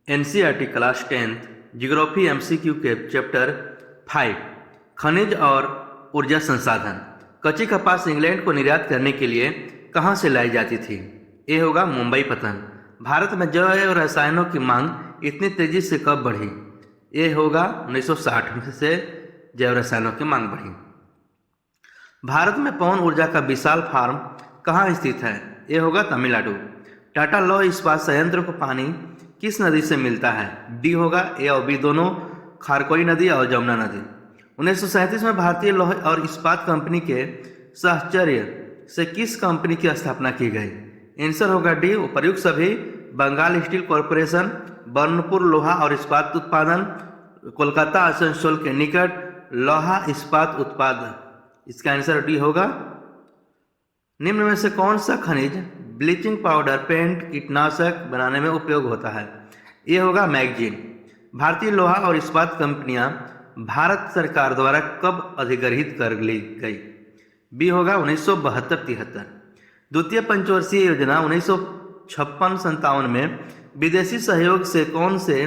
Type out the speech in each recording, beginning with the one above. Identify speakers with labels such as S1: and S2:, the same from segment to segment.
S1: NCERT class 10th geography MCQ के chapter 5 खनिज और ऊर्जा संसाधन। कच्ची कपास इंग्लैंड को निर्यात करने के लिए कहाँ से लाई जाती थी? ये होगा मुंबई पतन। भारत में जैव रसायनों की मांग इतनी तेजी से कब बढ़ी? ये होगा 1960 में से जैव रसायनों की मांग बढ़ी। भारत में पवन ऊर्जा का विशाल फार्म कहाँ स्थित है? ये होगा तमिलनाडु। टाटा लौह इस्पात संयंत्र को पानी किस नदी से मिलता है? डी होगा ए और बी दोनों, खारकोई नदी और जमुना नदी। 1937 में भारतीय लौह और इस्पात कंपनी के साहचर्य से किस कंपनी की स्थापना की गई? आंसर होगा डी उपर्युक्त सभी। बंगाल स्टील कॉरपोरेशन, बर्नपुर लोहा और इस्पात उत्पादन, कोलकाता आसनसोल के निकट लोहा इस्पात उत्पादन। इसका आंसर डी होगा। निम्न में से कौन सा खनिज ब्लीचिंग पाउडर, पेंट, कीटनाशक बनाने में उपयोग होता है? ये होगा मैग्नीज। भारतीय लोहा और इस्पात कंपनियां भारत सरकार द्वारा कब अधिग्रहित कर ली गई? बी होगा 1972-73। द्वितीय पंचवर्षीय योजना 1956-57 में विदेशी सहयोग से कौन से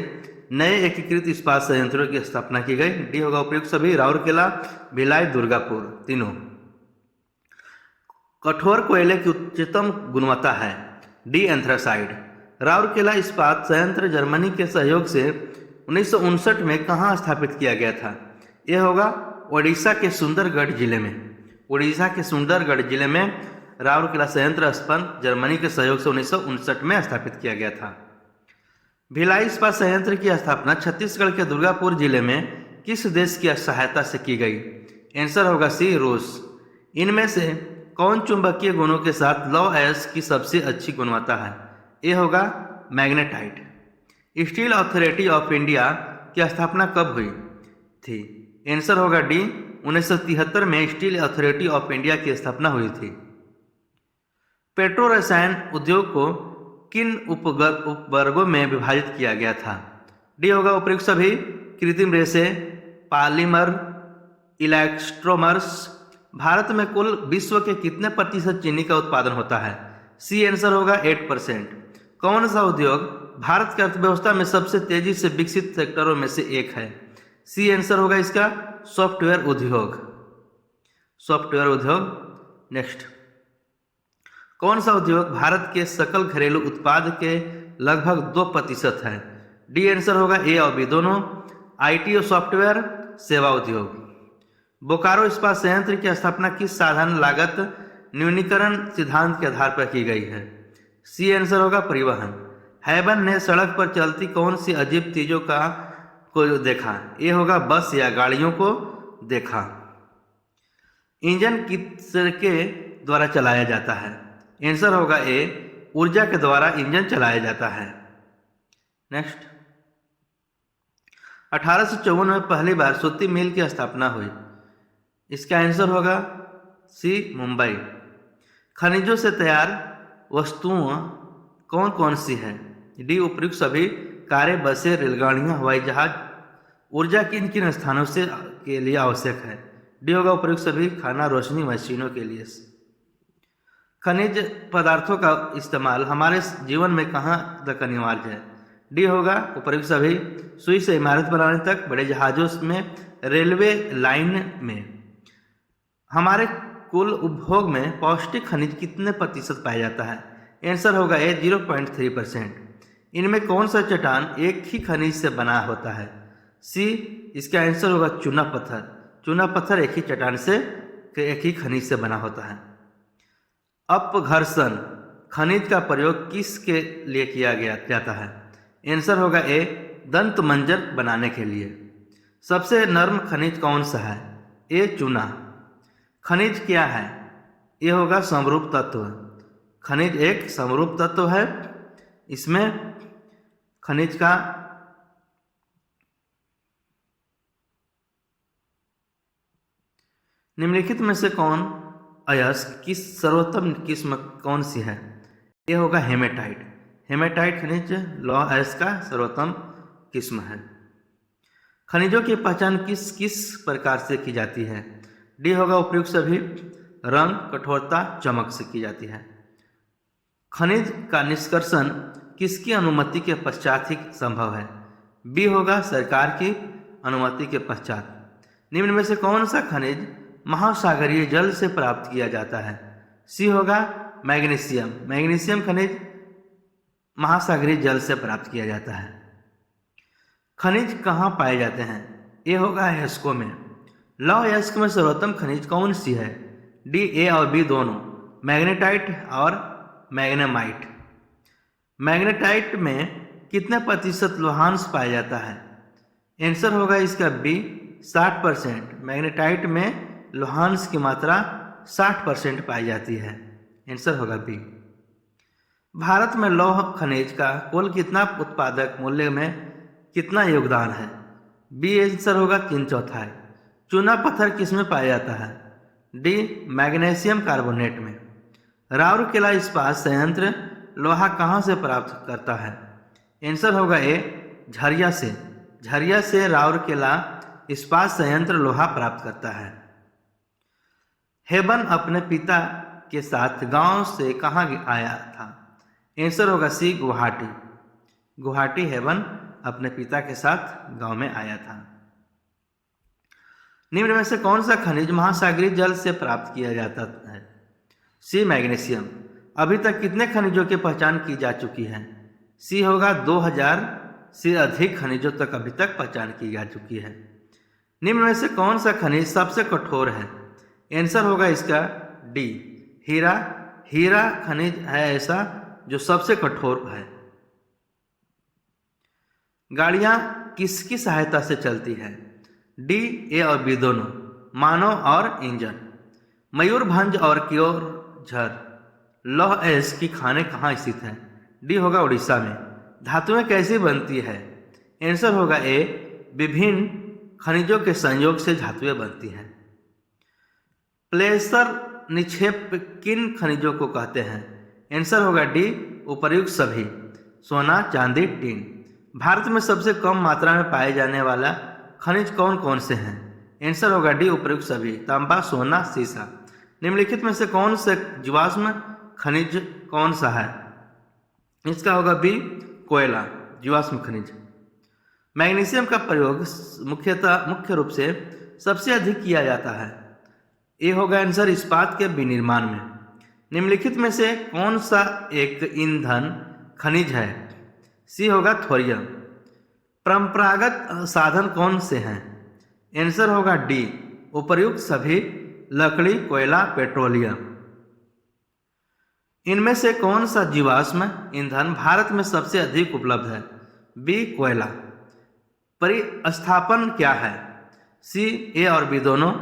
S1: नए एकीकृत इस्पात संयंत्रों की स्थापना की गई? डी होगा उपयुक्त सभी। राउरकेला, भिलाई, दुर्गापुर तीनों। कठोर कोयले की उच्चतम गुणवत्ता है? डी एंथ्रासाइड। राउरकेला इस्पात संयंत्र जर्मनी के सहयोग से 1959 में कहाँ स्थापित किया गया था? यह होगा ओडिशा के सुंदरगढ़ जिले में। ओडिशा के सुंदरगढ़ जिले में राउरकेला संयंत्र स्थापन जर्मनी के सहयोग से 1959 में स्थापित किया गया था। भिलाई इस्पात संयंत्र की स्थापना छत्तीसगढ़ के दुर्गापुर जिले में किस देश की सहायता से की गई? आंसर होगा सी रूस। इनमें से कौन चुंबकीय गुणों के साथ लौह अयस्क की सबसे अच्छी गुणवत्ता है? ये होगा magnetite. Steel authority of India की स्थापना कब हुई थी? आंसर होगा डी 1973 में स्टील अथॉरिटी ऑफ इंडिया की स्थापना हुई थी। पेट्रो रसायन उद्योग को किन उपवर्गों में विभाजित किया गया था? डी होगा उपयुक्त सभी। कृत्रिम रेशे, पॉलीमर, इलेक्ट्रोमर्स। भारत में कुल विश्व के कितने प्रतिशत चीनी का उत्पादन होता है? सी आंसर होगा 8%। कौन सा उद्योग भारत की अर्थव्यवस्था में सबसे तेजी से विकसित सेक्टरों में से एक है? सी आंसर होगा इसका सॉफ्टवेयर उद्योग। सॉफ्टवेयर उद्योग। नेक्स्ट, कौन सा उद्योग भारत के सकल घरेलू उत्पाद के लगभग 2% है? डी आंसर होगा ए और बी दोनों, आईटी और सॉफ्टवेयर सेवा उद्योग। बोकारो इस्पात संयंत्र की स्थापना किस साधन लागत न्यूनीकरण सिद्धांत के आधार पर की गई है? सी आंसर होगा परिवहन। हैबन ने सड़क पर चलती कौन सी अजीब चीजों को देखा? ये होगा बस या गाड़ियों को देखा। इंजन किसके द्वारा चलाया जाता है? आंसर होगा ए ऊर्जा के द्वारा इंजन चलाया जाता है। नेक्स्ट, 1854 में पहली बार सूती मिल की स्थापना हुई। इसका आंसर होगा सी मुंबई। खनिजों से तैयार वस्तुओं कौन कौन सी है? डी उपयुक्त सभी। कारें, बसें, रेलगाड़ियां, हवाई जहाज। ऊर्जा किन किन स्थानों से के लिए आवश्यक है? डी होगा उपयुक्त सभी। खाना, रोशनी, मशीनों के लिए। खनिज पदार्थों का इस्तेमाल हमारे जीवन में कहाँ तक अनिवार्य है? डी होगा उपयुक्त सभी। सुई से इमारत बनाने तक, बड़े जहाजों में, रेलवे लाइन में। हमारे कुल उपभोग में पौष्टिक खनिज कितने प्रतिशत पाया जाता है? आंसर होगा ए 0.3%। इनमें कौन सा चट्टान एक ही खनिज से बना होता है? सी, इसका आंसर होगा चूना पत्थर। चूना पत्थर एक ही चट्टान से, एक ही खनिज से बना होता है। अपघर्षण खनिज का प्रयोग किसके लिए किया जाता है? आंसर होगा ए दंत मंजन बनाने के लिए। सबसे नर्म खनिज कौन सा है? ए चूना। खनिज क्या है? ये होगा समरूप तत्व। खनिज एक समरूप तत्व है। इसमें खनिज का निम्नलिखित में से कौन अयस्क की सर्वोत्तम किस्म कौन सी है? ये होगा हेमेटाइट। हेमेटाइट खनिज लौह अयस्क का सर्वोत्तम किस्म है। खनिजों की पहचान किस किस प्रकार से की जाती है? डी होगा उपयुक्त सभी। रंग, कठोरता, चमक से की जाती है। खनिज का निष्कर्षण किसकी अनुमति के पश्चात ही संभव है? बी होगा सरकार की अनुमति के पश्चात। निम्न में से कौन सा खनिज महासागरीय जल से प्राप्त किया जाता है? सी होगा मैग्नीशियम। मैग्नीशियम खनिज महासागरीय जल से प्राप्त किया जाता है। खनिज कहाँ पाए जाते हैं? ए होगा अयस्कों में। लौह अयस्क में सर्वोत्तम खनिज कौन सी है? डी, ए और बी दोनों, मैग्नेटाइट और मैग्नेमाइट। मैग्नेटाइट में कितने प्रतिशत लोहांश पाया जाता है? आंसर होगा इसका बी, 60%। मैग्नेटाइट में लोहांश की मात्रा 60% पाई जाती है। आंसर होगा बी। भारत में लौह खनिज का कुल कितना उत्पादक मूल्य में कितना योगदान है? बी आंसर होगा 3/4। चूना पत्थर किसमें पाया जाता है? डी, मैग्नीशियम कार्बोनेट में। राउरकेला इस्पात संयंत्र लोहा कहाँ से प्राप्त करता है? आंसर होगा ए, झरिया से। झरिया से राउरकेला इस्पात संयंत्र लोहा प्राप्त करता है। हेबन अपने पिता के साथ गांव से कहाँ आया था? आंसर होगा सी, गुवाहाटी। गुवाहाटी हेबन अपने पिता के साथ गांव में आया था। निम्न में से कौन सा खनिज महासागरीय जल से प्राप्त किया जाता है? सी, मैग्नीशियम। अभी तक कितने खनिजों की पहचान की जा चुकी है? सी होगा 2000 से अधिक खनिजों तक अभी तक पहचान की जा चुकी है। निम्न में से कौन सा खनिज सबसे कठोर है? आंसर होगा इसका डी, हीरा। हीरा खनिज है ऐसा जो सबसे कठोर है। गाड़ियां किसकी सहायता से चलती है? डी, ए और बी दोनों, मानव और इंजन। मयूरभंज और क्योरझर लौह अयस्क की खाने कहाँ स्थित है? डी होगा उड़ीसा में। धातुएं कैसी बनती है? आंसर होगा ए, विभिन्न खनिजों के संयोग से धातुएं बनती हैं। प्लेसर निक्षेप किन खनिजों को कहते हैं? आंसर होगा डी, उपर्युक्त सभी, सोना, चांदी, टीन। भारत में सबसे कम मात्रा में पाए जाने वाला खनिज कौन कौन से हैं? आंसर होगा डी, उपर्युक्त सभी, तांबा, सोना, सीसा। निम्नलिखित में से कौन से जीवाश्म खनिज कौन सा है? इसका होगा बी, कोयला, जीवाश्म खनिज। मैग्नीशियम का प्रयोग मुख्य रूप से सबसे अधिक किया जाता है। ये होगा आंसर इस्पात के विनिर्माण में। निम्नलिखित में से कौन सा एक ईंधन खनिज है? सी होगा थोरियम। परंपरागत साधन कौन से हैं? आंसर होगा डी, उपर्युक्त सभी, लकड़ी, कोयला, पेट्रोलियम। इनमें से कौन सा जीवाश्म ईंधन भारत में सबसे अधिक उपलब्ध है? बी, कोयला। परिस्थापन क्या है? सी, ए और बी दोनों,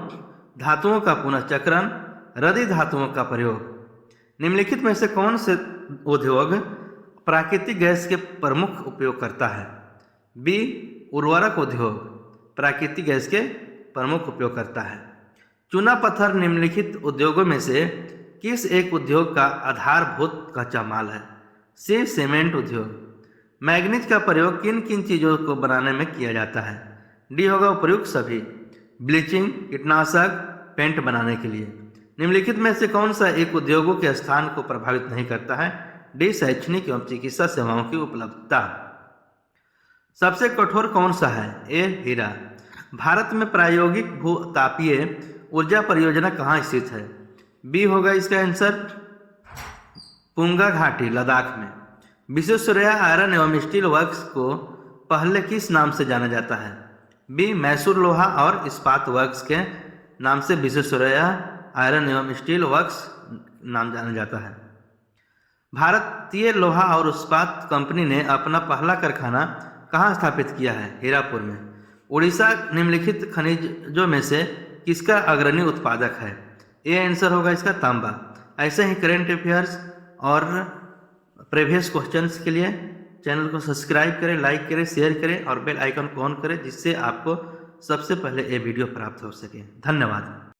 S1: धातुओं का पुनःचक्रण, रदी धातुओं का प्रयोग। निम्नलिखित में से कौन से उद्योग प्राकृतिक गैस के प्रमुख उपयोग करता है? बी, उर्वरक उद्योग प्राकृतिक गैस के प्रमुख उपयोग करता है। चूना पत्थर निम्नलिखित उद्योगों में से किस एक उद्योग का आधारभूत कच्चा माल है? सी, सीमेंट उद्योग। मैग्नीज का प्रयोग किन किन चीज़ों को बनाने में किया जाता है? डी होगा उपर्युक्त सभी, ब्लीचिंग, कीटनाशक, पेंट बनाने के लिए। निम्नलिखित में से कौन सा एक उद्योगों के स्थान को प्रभावित नहीं करता है? डी, शैक्षणिक एवं चिकित्सा सेवाओं की उपलब्धता। सबसे कठोर कौन सा है? ए, हीरा। भारत में प्रायोगिक भूतापीय ऊर्जा परियोजना कहाँ स्थित है? बी होगा इसका आंसर पुंगा घाटी, लद्दाख में। विश्वेश्वरैया आयरन एवं स्टील वर्क्स को पहले किस नाम से जाना जाता है? बी, मैसूर लोहा और इस्पात वर्क्स के नाम से विश्वेश्वरैया आयरन एवं स्टील वर्क्स नाम जाना जाता है। भारतीय लोहा और इस्पात कंपनी ने अपना पहला कारखाना कहाँ स्थापित किया है? हीरापुर में। उड़ीसा निम्नलिखित खनिजों में से किसका अग्रणी उत्पादक है? ये आंसर होगा इसका तांबा। ऐसे ही करंट अफेयर्स और प्रीवियस क्वेश्चंस के लिए चैनल को सब्सक्राइब करें, लाइक करें, शेयर करें और बेल आइकन को ऑन करें, जिससे आपको सबसे पहले ये वीडियो प्राप्त हो सके। धन्यवाद।